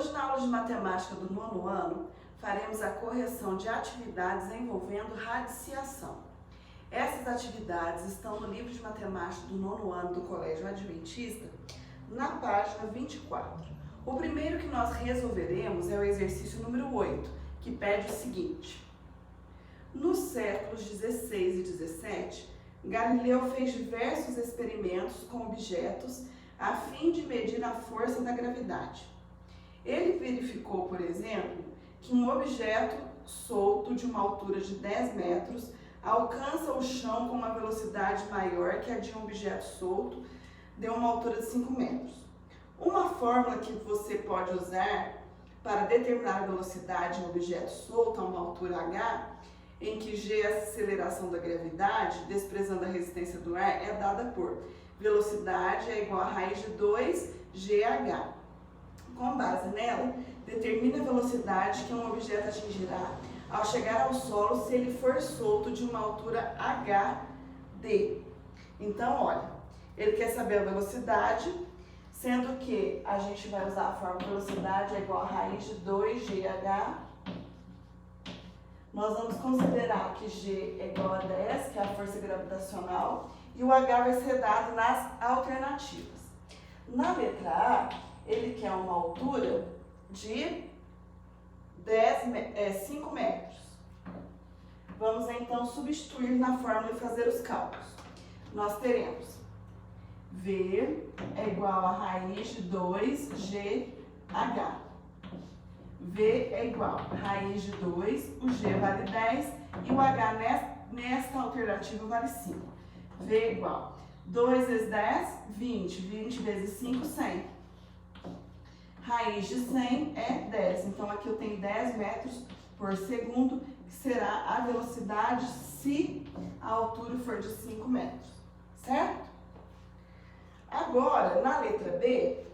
Hoje, na aula de matemática do 9º ano, faremos a correção de atividades envolvendo radiciação. Essas atividades estão no livro de matemática do 9º ano do Colégio Adventista, na página 24. O primeiro que nós resolveremos é o exercício número 8, que pede o seguinte. Nos séculos 16 e 17, Galileu fez diversos experimentos com objetos a fim de medir a força da gravidade. Ele verificou, por exemplo, que um objeto solto de uma altura de 10 metros alcança o chão com uma velocidade maior que a de um objeto solto de uma altura de 5 metros. Uma fórmula que você pode usar para determinar a velocidade de um objeto solto a uma altura h, em que g é a aceleração da gravidade, desprezando a resistência do ar, é dada por velocidade é igual a raiz de 2gh. Com base nela, determina a velocidade que um objeto atingirá ao chegar ao solo se ele for solto de uma altura hd. Então, olha, ele quer saber a velocidade, sendo que a gente vai usar a fórmula velocidade é igual a raiz de 2gh. Nós vamos considerar que g é igual a 10, que é a força gravitacional, e o h vai ser dado nas alternativas. Na letra A, ele quer uma altura de 5 metros. Vamos então substituir na fórmula e fazer os cálculos. Nós teremos V é igual a raiz de 2gh. V é igual a raiz de 2, o g vale 10 e o h nesta alternativa vale 5. V é igual a 2 vezes 10, 20. 20 vezes 5, 100. Raiz de 100 é 10. Então, aqui eu tenho 10 metros por segundo, que será a velocidade se a altura for de 5 metros. Certo? Agora, na letra B,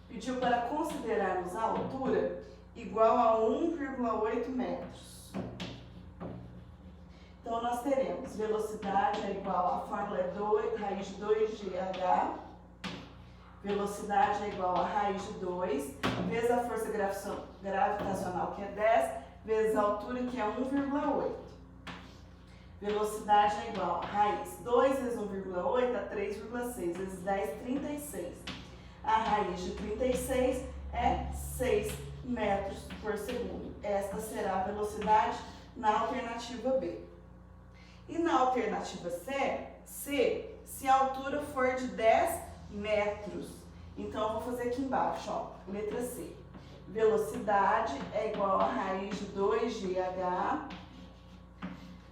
pediu para considerarmos a altura igual a 1,8 metros. Então, nós teremos velocidade é igual, a fórmula é raiz de 2gh, velocidade é igual a raiz de 2, vezes a força gravitacional, que é 10, vezes a altura, que é 1,8. Velocidade é igual a raiz 2 vezes 1,8 a 3,6, vezes 10, 36. A raiz de 36 é 6 metros por segundo. Esta será a velocidade na alternativa B. E na alternativa C, se a altura for de 10 metros. Então, eu vou fazer aqui embaixo, ó, letra C. Velocidade é igual a raiz de 2gh.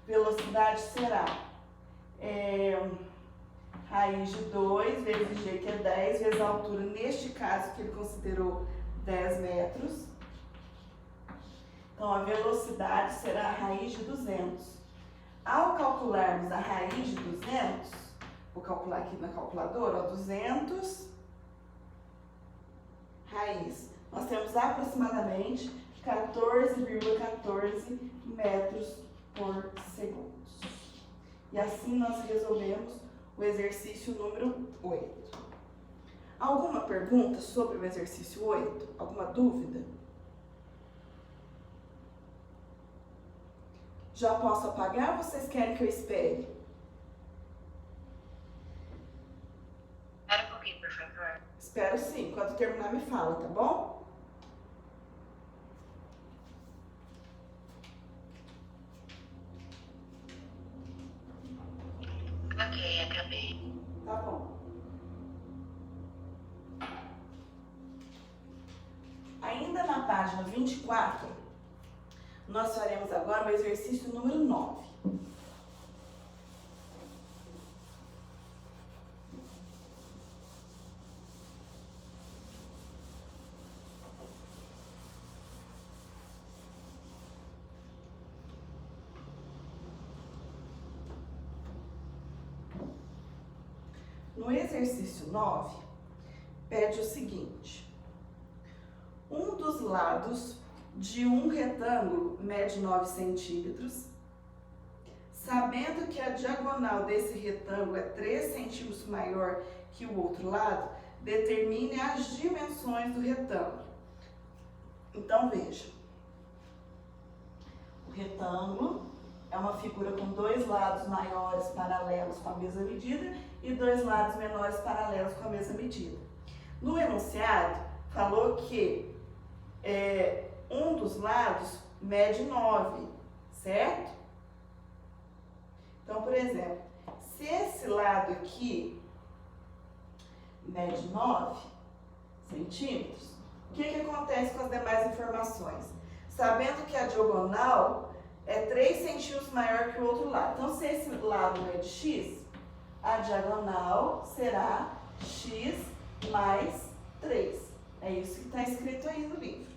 Velocidade será raiz de 2 vezes g, que é 10, vezes a altura, neste caso, que ele considerou 10 metros. Então, a velocidade será a raiz de 200. Ao calcularmos a raiz de 200, vou calcular aqui na calculadora, ó, 200 raiz. Nós temos aproximadamente 14,14 metros por segundo. E assim nós resolvemos o exercício número 8. Alguma pergunta sobre o exercício 8? Alguma dúvida? Já posso apagar ou vocês querem que eu espere? Espera um pouquinho, por favor. Espero sim. Quando terminar, me fala, tá bom? Ok, acabei. Tá bom. Ainda na página 24, nós faremos agora o exercício número 9. No exercício 9, pede o seguinte. Um dos lados de um retângulo mede 9 centímetros. Sabendo que a diagonal desse retângulo é 3 centímetros maior que o outro lado, Determine as dimensões do retângulo. Então, veja. O retângulo é uma figura com dois lados maiores paralelos com a mesma medida e dois lados menores paralelos com a mesma medida. No enunciado, falou que um dos lados mede 9, certo? Então, por exemplo, se esse lado aqui mede 9 centímetros, o que acontece com as demais informações? Sabendo que a diagonal é 3 centímetros maior que o outro lado. Então, se esse lado mede x, a diagonal será x mais 3. É isso que está escrito aí no livro.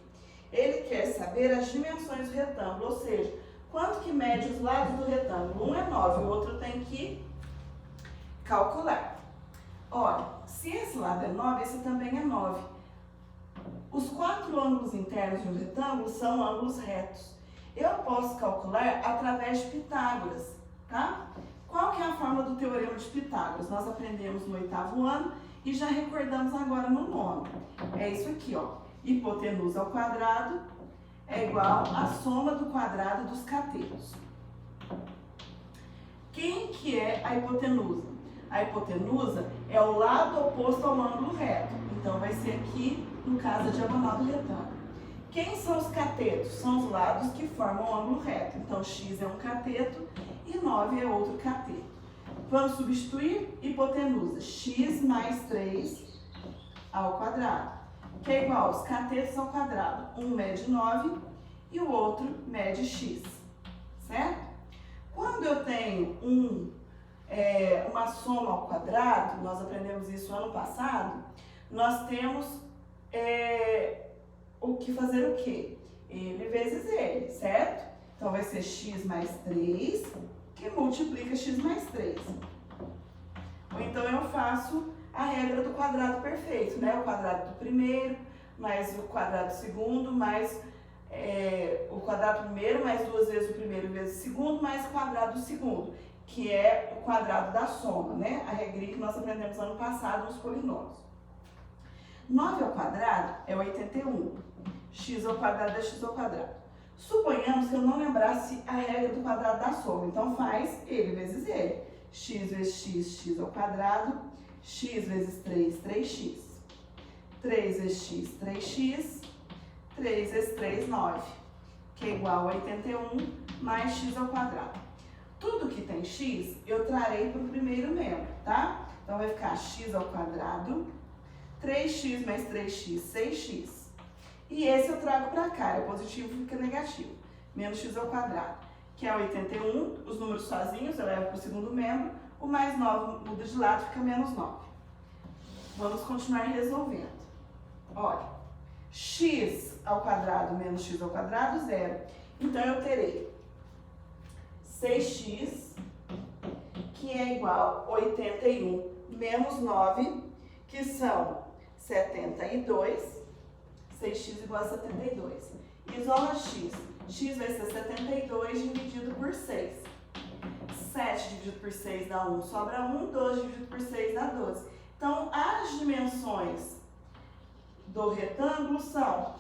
Ele quer saber as dimensões do retângulo, ou seja, quanto que mede os lados do retângulo. Um é 9, o outro tem que calcular. Olha, se esse lado é 9, esse também é 9. Os 4 ângulos internos de um retângulo são ângulos retos. Eu posso calcular através de Pitágoras, tá? Qual que é a fórmula do teorema de Pitágoras? Nós aprendemos no 8º ano e já recordamos agora no 9º. É isso aqui, ó. Hipotenusa ao quadrado é igual à soma do quadrado dos catetos. Quem que é a hipotenusa? A hipotenusa é o lado oposto ao ângulo reto. Então, vai ser aqui, no caso, a diagonal do retângulo. Quem são os catetos? São os lados que formam o ângulo reto. Então, x é um cateto e 9 é outro cateto. Vamos substituir hipotenusa. X mais 3 ao quadrado, que é igual aos catetos ao quadrado. Um mede 9 e o outro mede x, certo? Quando eu tenho uma soma ao quadrado, nós aprendemos isso ano passado, nós temos o que fazer o quê? Ele vezes ele, certo? Então, vai ser x mais 3, que multiplica x mais 3. Ou então, eu faço a regra do quadrado perfeito, né? O quadrado do primeiro, mais o quadrado do segundo, mais o quadrado do primeiro, mais 2 vezes o primeiro vezes o segundo, mais o quadrado do segundo, que é o quadrado da soma, né? A regrinha que nós aprendemos ano passado nos polinômios. 9 ao quadrado é 81. X ao quadrado é x ao quadrado. Suponhamos que eu não lembrasse a regra do quadrado da soma. Então, faz ele vezes ele. X vezes x, x ao quadrado. X vezes 3, 3x. 3 vezes x, 3x. 3 vezes 3, 9. Que é igual a 81 mais x ao quadrado. Tudo que tem x, eu trarei para o primeiro membro, tá? Então, vai ficar x ao quadrado. 3x mais 3x, 6x. E esse eu trago para cá, é positivo fica negativo. Menos x ao quadrado, que é 81. Os números sozinhos eu levo para o segundo membro. O mais 9 muda de lado, fica menos 9. Vamos continuar resolvendo. Olha, x ao quadrado menos x ao quadrado, 0. Então, eu terei 6x, que é igual a 81 menos 9, que são 72. 6x igual a 72. Isola x. X vai ser 72 dividido por 6. 7 dividido por 6 dá 1, sobra 1. 12 dividido por 6 dá 12. Então, as dimensões do retângulo são,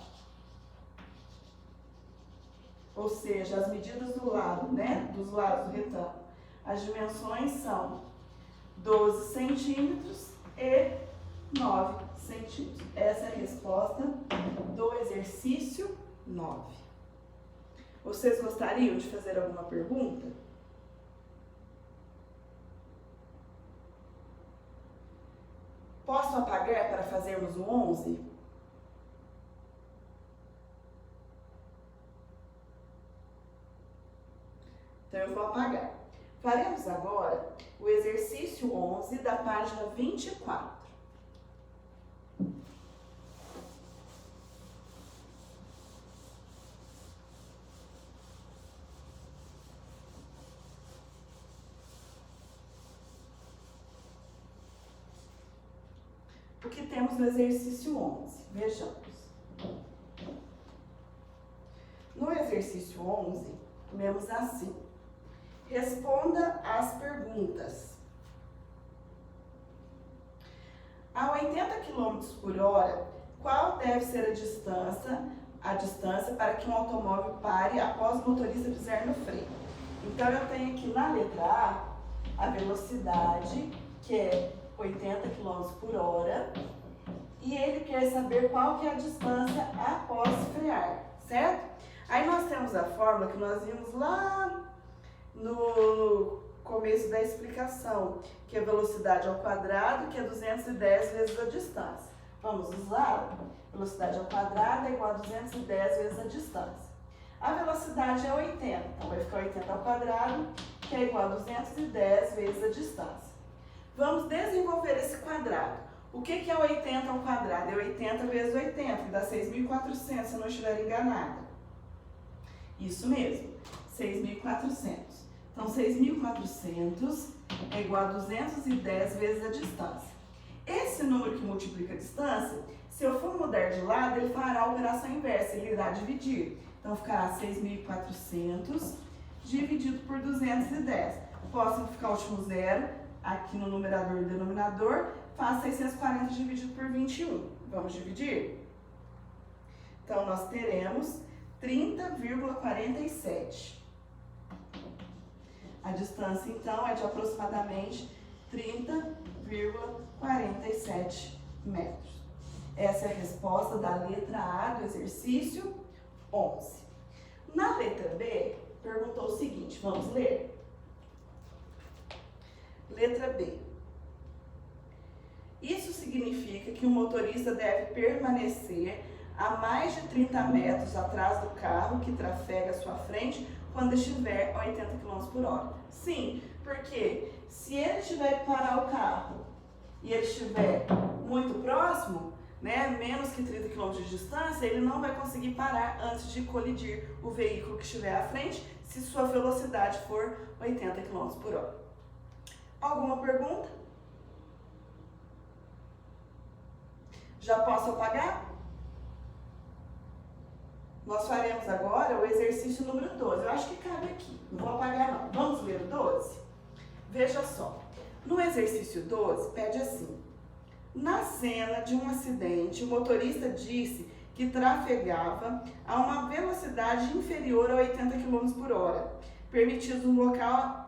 ou seja, as medidas do lado, né? Dos lados do retângulo. As dimensões são 12 centímetros e 9 centímetros. Essa é a resposta do exercício 9. Vocês gostariam de fazer alguma pergunta? Posso apagar para fazermos o 11? Então, eu vou apagar. Faremos agora o exercício 11 da página 24. O que temos no exercício 11? Vejamos. No exercício 11, temos assim. Responda às perguntas. A 80 km por hora, qual deve ser a distância para que um automóvel pare após o motorista pisar no freio? Então, eu tenho aqui na letra A velocidade, que é 80 km por hora, e ele quer saber qual que é a distância após frear, certo? Aí nós temos a fórmula que nós vimos lá no começo da explicação, que é velocidade ao quadrado, que é 210 vezes a distância. Vamos usar? Velocidade ao quadrado é igual a 210 vezes a distância. A velocidade é 80, então vai ficar 80 ao quadrado, que é igual a 210 vezes a distância. Vamos desenvolver esse quadrado. O que é 80 ao quadrado? É 80 vezes 80, que dá 6.400, se eu não estiver enganada. Isso mesmo, 6.400. Então, 6.400 é igual a 210 vezes a distância. Esse número que multiplica a distância, se eu for mudar de lado, ele fará a operação inversa, ele irá dividir. Então, ficará 6.400 dividido por 210. Posso ficar o último zero aqui no numerador e denominador. Faz 640 dividido por 21. Vamos dividir? Então, nós teremos 30,47. A distância, então, é de aproximadamente 30,47 metros. Essa é a resposta da letra A do exercício 11. Na letra B, perguntou o seguinte, vamos ler? Letra B. Isso significa que o motorista deve permanecer a mais de 30 metros atrás do carro que trafega à sua frente quando estiver a 80 km por hora. Sim, porque se ele tiver que parar o carro e ele estiver muito próximo, né, menos que 30 km de distância, ele não vai conseguir parar antes de colidir o veículo que estiver à frente, se sua velocidade for 80 km por hora. Alguma pergunta? Já posso apagar? Nós faremos agora o exercício número 12. Eu acho que cabe aqui. Não vou apagar, não. Vamos ler o 12? Veja só. No exercício 12, pede assim. Na cena de um acidente, o motorista disse que trafegava a uma velocidade inferior a 80 km por hora, permitido no local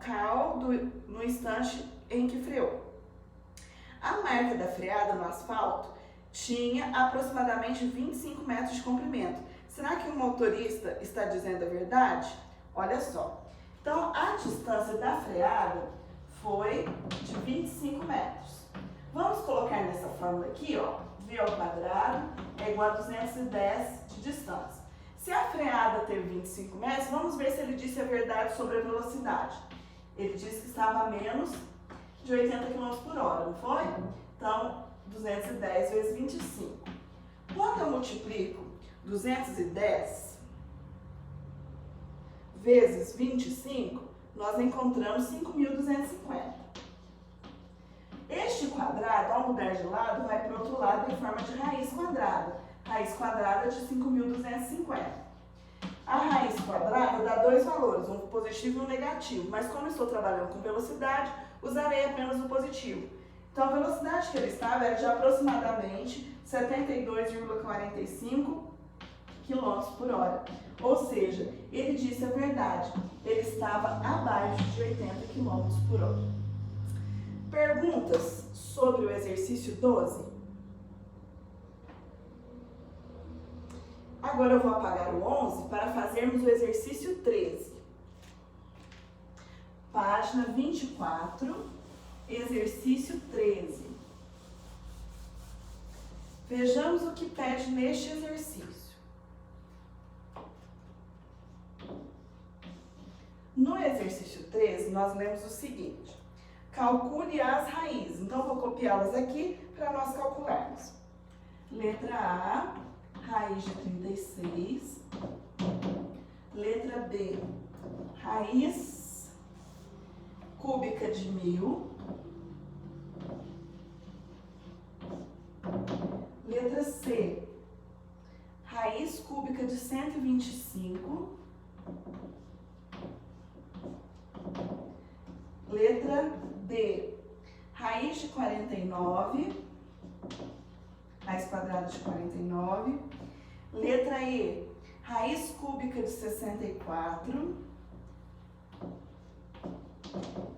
no instante em que freou. A marca da freada no asfalto tinha aproximadamente 25 metros de comprimento. Será que o motorista está dizendo a verdade? Olha só. Então, a distância da freada foi de 25 metros. Vamos colocar nessa fórmula aqui, ó. V ao quadrado é igual a 210 de distância. Se a freada teve 25 metros, vamos ver se ele disse a verdade sobre a velocidade. Ele disse que estava a menos de 80 km por hora, não foi? Então, 210 vezes 25. Quando eu multiplico 210 vezes 25, nós encontramos 5.250. Este quadrado, ao mudar de lado, vai para o outro lado em forma de raiz quadrada. Raiz quadrada de 5.250. A raiz quadrada dá dois valores, um positivo e um negativo. Mas como eu estou trabalhando com velocidade, usarei apenas o positivo. Então, a velocidade que ele estava era de aproximadamente 72,45 km por hora. Ou seja, ele disse a verdade. Ele estava abaixo de 80 km por hora. Perguntas sobre o exercício 12? Agora eu vou apagar o 11 para fazermos o exercício 13. Página 24, exercício 13. Vejamos o que pede neste exercício. No exercício 13, nós lemos o seguinte. Calcule as raízes. Então, vou copiá-las aqui para nós calcularmos. Letra A, raiz de 36. Letra B, raiz cúbica de 1000. Letra C, raiz cúbica de 125. Letra D, raiz de 49. raiz quadrada de 49. Letra E, raiz cúbica de 64.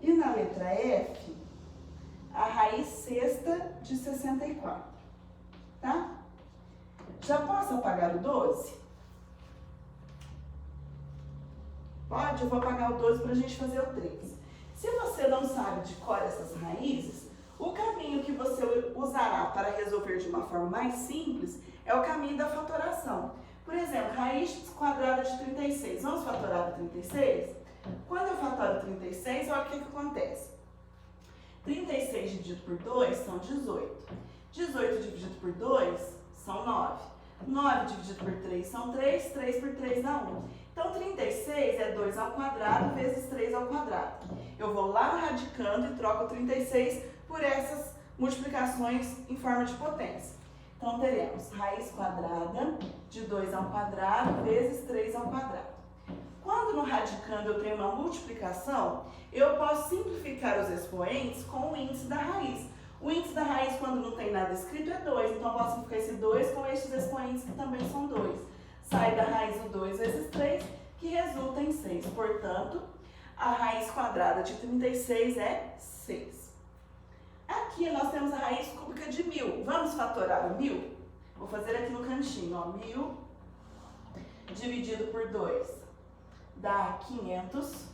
E na letra F, a raiz sexta de 64, tá? Já posso apagar o 12? Pode? Eu vou apagar o 12 para a gente fazer o 3. Se você não sabe de cor essas raízes, o caminho que você usará para resolver de uma forma mais simples é o caminho da fatoração. Por exemplo, raiz quadrada de 36. Vamos fatorar a 36? Quando eu fatoro 36, olha o que acontece. 36 dividido por 2 são 18. 18 dividido por 2 são 9. 9 dividido por 3 são 3. 3 por 3 dá 1. Então, 36 é 2 ao quadrado vezes 3 ao quadrado. Eu vou lá no radicando e troco 36 por essas multiplicações em forma de potência. Então, teremos raiz quadrada de 2 ao quadrado vezes 3 ao quadrado. Quando no radicando eu tenho uma multiplicação, eu posso simplificar os expoentes com o índice da raiz. O índice da raiz, quando não tem nada escrito, é 2. Então, eu posso simplificar esse 2 com estes expoentes que também são 2. Sai da raiz o 2 vezes 3, que resulta em 6. Portanto, a raiz quadrada de 36 é 6. Aqui nós temos a raiz cúbica de 1000. Vamos fatorar o 1000? Vou fazer aqui no cantinho, ó. 1000 dividido por 2 dá 500,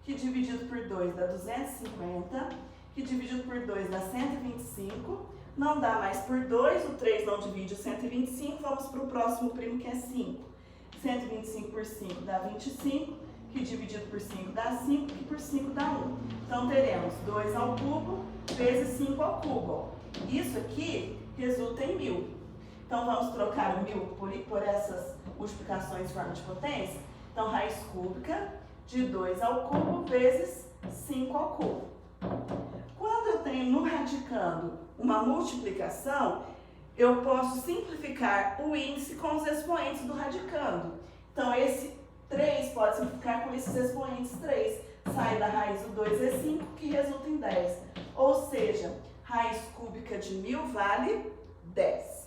que dividido por 2 dá 250, que dividido por 2 dá 125. Não dá mais por 2, o 3 não divide o 125, vamos para o próximo primo que é 5. 125 por 5 dá 25, que dividido por 5 dá 5, que por 5 dá 1. Então, teremos 2 ao cubo vezes 5 ao cubo. Isso aqui resulta em 1000. Então, vamos trocar o 1000 por essas multiplicações de forma de potência. Então, raiz cúbica de 2 ao cubo vezes 5 ao cubo. Quando eu tenho no radicando uma multiplicação, eu posso simplificar o índice com os expoentes do radicando. Então, esse 3 pode simplificar com esses expoentes 3. Sai da raiz o 2 é 5, que resulta em 10. Ou seja, raiz cúbica de 1000 vale 10.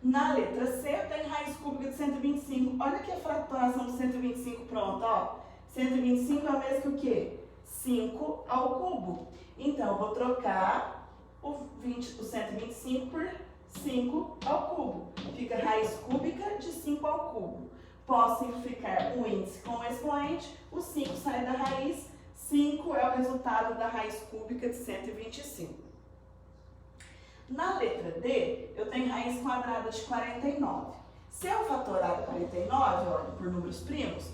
Na letra C, eu tenho raiz cúbica de 125. Olha aqui a fratoração de 125 pronta, ó. 125 é o mesmo que o quê? 5 ao cubo. Então, eu vou trocar o 125 por 5 ao cubo. Fica raiz cúbica de 5 ao cubo. Posso simplificar o índice com o expoente. O 5 sai da raiz. 5 é o resultado da raiz cúbica de 125. Na letra D, eu tenho raiz quadrada de 49. Se eu fatorar 49, olha, por números primos,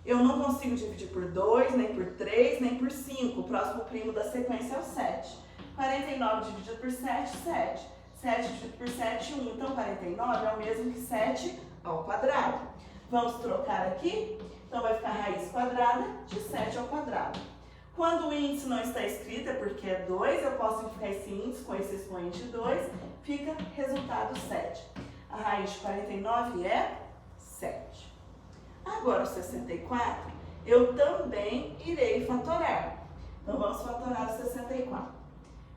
eu não consigo dividir por 2, nem por 3, nem por 5. O próximo primo da sequência é o 7. 49 dividido por 7, 7. 7 dividido por 7, 1. Então, 49 é o mesmo que 7 ao quadrado. Vamos trocar aqui. Então, vai ficar raiz quadrada de 7 ao quadrado. Quando o índice não está escrito, é porque é 2, eu posso simplificar esse índice com esse expoente 2, fica resultado 7. A raiz de 49 é 7. Agora, o 64, eu também irei fatorar. Então, vamos fatorar o 64.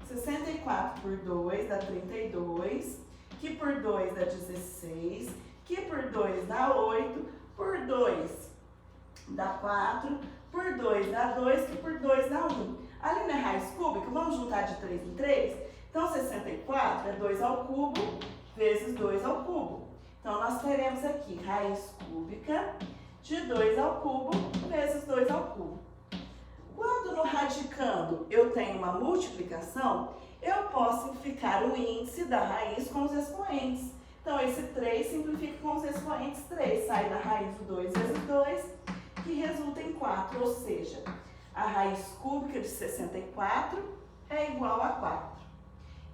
64 por 2 dá 32, que por 2 dá 16, que por 2 dá 8, por 2 dá 4, por 2 dá 2, que por 2 dá 1. Ali na raiz cúbica, vamos juntar de 3 em 3? Então, 64 é 2 ao cubo vezes 2 ao cubo. Então, nós teremos aqui raiz cúbica de 2 ao cubo vezes 2 ao cubo. Quando no radicando eu tenho uma multiplicação, eu posso simplificar o índice da raiz com os expoentes. Então, esse 3 simplifica com os expoentes 3. Sai da raiz o 2 vezes 2, que resulta em 4. Ou seja, a raiz cúbica de 64 é igual a 4.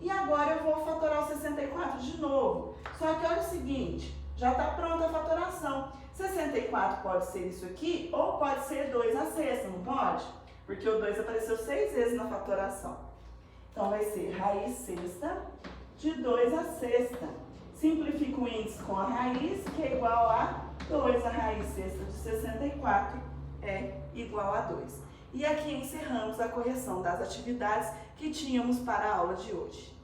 E agora eu vou fatorar o 64 de novo. Só que olha o seguinte, já está pronta a fatoração. 64 pode ser isso aqui ou pode ser 2 à sexta, não pode? Porque o 2 apareceu 6 vezes na fatoração. Então, vai ser raiz sexta de 2 à sexta. Simplifica o índice com a raiz, que é igual a 2. A raiz sexta de 64 é igual a 2. E aqui encerramos a correção das atividades que tínhamos para a aula de hoje.